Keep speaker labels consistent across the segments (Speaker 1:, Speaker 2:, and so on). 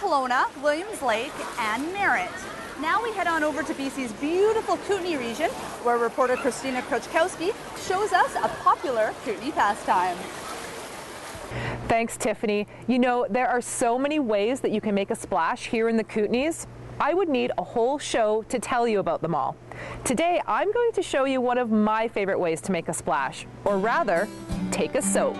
Speaker 1: Kelowna, Williams Lake, and Merritt. Now we head on over to BC's beautiful Kootenay region, where reporter Kristina Kruchkowski shows us a popular Kootenay pastime.
Speaker 2: Thanks, Tiffany. You know, there are so many ways that you can make a splash here in the Kootenays. I would need a whole show to tell you about them all. Today, I'm going to show you one of my favorite ways to make a splash, or rather, take a soak.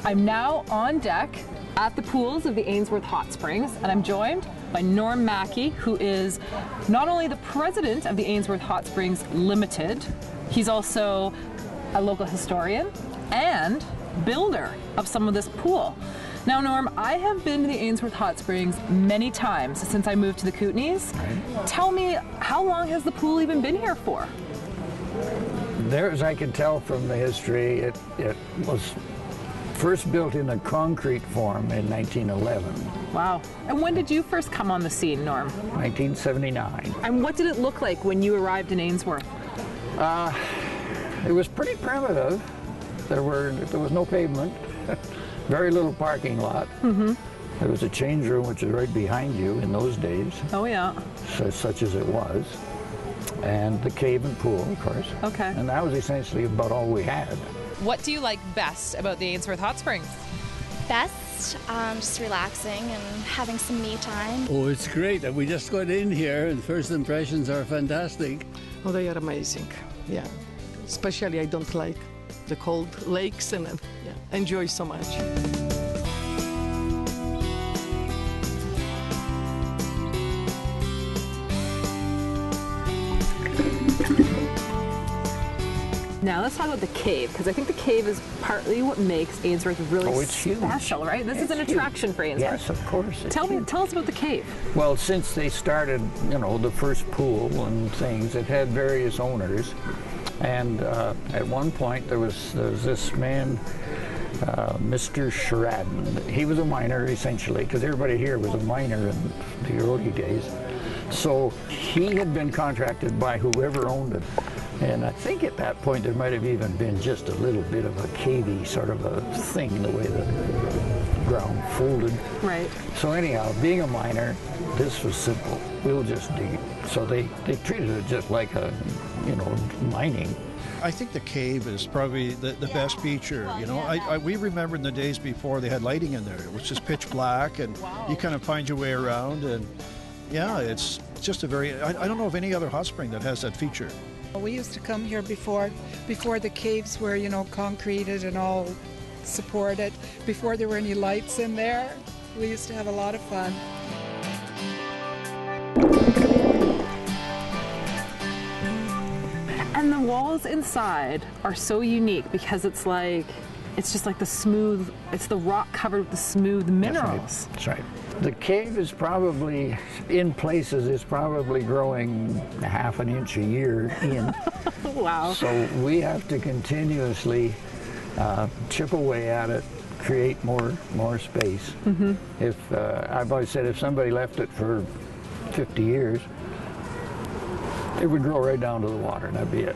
Speaker 2: I'm now on deck at the pools of the Ainsworth Hot Springs, and I'm joined by Norm Mackey, who is not only the president of the Ainsworth Hot Springs Limited, he's also a local historian and builder of some of this pool. Now, Norm, I have been to the Ainsworth Hot Springs many times since I moved to the Kootenays. Tell me, how long has the pool even been here for?
Speaker 3: There, as I can tell from the history, it was first built in a concrete form in 1911.
Speaker 2: Wow. And when did you first come on the scene, Norm?
Speaker 3: 1979.
Speaker 2: And what did it look like when you arrived in Ainsworth?
Speaker 3: It was pretty primitive. There was no pavement, very little parking lot. Mm-hmm. There was a change room, which is right behind you in those days.
Speaker 2: Oh, yeah.
Speaker 3: Such as it was. And the cave and pool, of course.
Speaker 2: Okay.
Speaker 3: And that was essentially about all we had.
Speaker 2: What do you like best about the Ainsworth Hot Springs?
Speaker 4: Best, just relaxing and having some me time.
Speaker 5: Oh, it's great. We just got in here and first impressions are fantastic.
Speaker 6: Oh, they are amazing, yeah. Especially I don't like the cold lakes and yeah, enjoy so much.
Speaker 2: Now let's talk about the cave, because I think the cave is partly what makes Ainsworth really special, right? This is an attraction for Ainsworth.
Speaker 3: Yes, of course.
Speaker 2: Tell us about the cave.
Speaker 3: Well, since they started, you know, the first pool and things, it had various owners. And at one point there was this man, Mr. Sheridan. He was a miner, essentially, because everybody here was a miner in the early days. So he had been contracted by whoever owned it. And I think at that point there might have even been just a little bit of a cavey sort of a thing, the way the ground folded.
Speaker 2: Right.
Speaker 3: So anyhow, being a miner, this was simple. We'll just dig. So they treated it just like a, you know, mining.
Speaker 7: I think the cave is probably the best feature. You know, we remember in the days before they had lighting in there. It was just pitch black, and you kind of find your way around. And yeah, it's just a very. I don't know of any other hot spring that has that feature.
Speaker 8: We used to come here before the caves were, you know, concreted and all supported, before there were any lights in there. We used to have a lot of fun.
Speaker 2: And the walls inside are so unique because it's just like it's the rock covered with the smooth minerals.
Speaker 3: That's right. The cave is probably, in places, is probably growing half an inch a year in.
Speaker 2: Wow.
Speaker 3: So we have to continuously chip away at it, create more space. Mm-hmm. I've always said if somebody left it for 50 years, it would grow right down to the water, and that'd be it.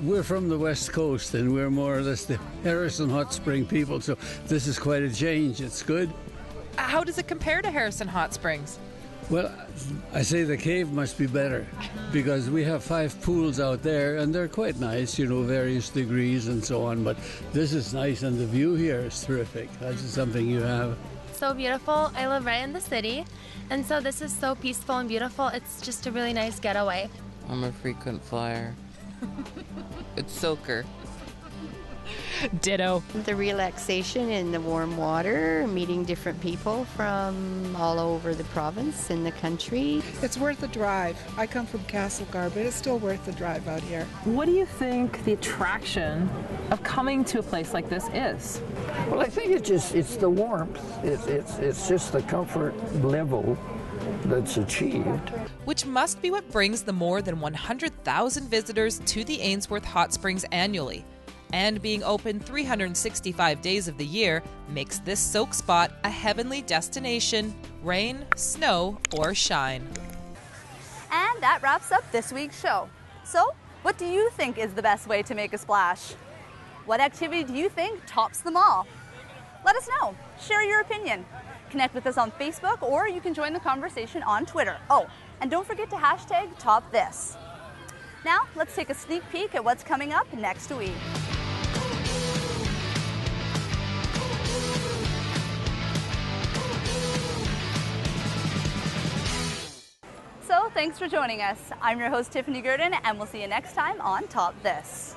Speaker 5: We're from the West Coast and we're more or less the Harrison Hot Spring people, so this is quite a change. It's good.
Speaker 2: How does it compare to Harrison Hot Springs?
Speaker 5: Well, I say the cave must be better because we have 5 pools out there and they're quite nice, you know, various degrees and so on, but this is nice and the view here is terrific. That's something you have.
Speaker 4: So beautiful. I live right in the city, and so this is so peaceful and beautiful. It's just a really nice getaway.
Speaker 9: I'm a frequent flyer. It's soaker.
Speaker 2: Ditto.
Speaker 10: The relaxation in the warm water, meeting different people from all over the province and the country.
Speaker 8: It's worth the drive. I come from Castlegar, but it's still worth the drive out here.
Speaker 2: What do you think the attraction of coming to a place like this is?
Speaker 3: Well, I think it's the warmth. It's just the comfort level that's achieved.
Speaker 11: Which must be what brings the more than 100,000 visitors to the Ainsworth Hot Springs annually. And being open 365 days of the year makes this soak spot a heavenly destination, rain, snow, or shine.
Speaker 1: And that wraps up this week's show. So, what do you think is the best way to make a splash? What activity do you think tops them all? Let us know. Share your opinion. Connect with us on Facebook, or you can join the conversation on Twitter. Oh, and don't forget to hashtag #TopThis. Now, let's take a sneak peek at what's coming up next week. So, thanks for joining us. I'm your host, Tiffany Gurdon, and we'll see you next time on Top This.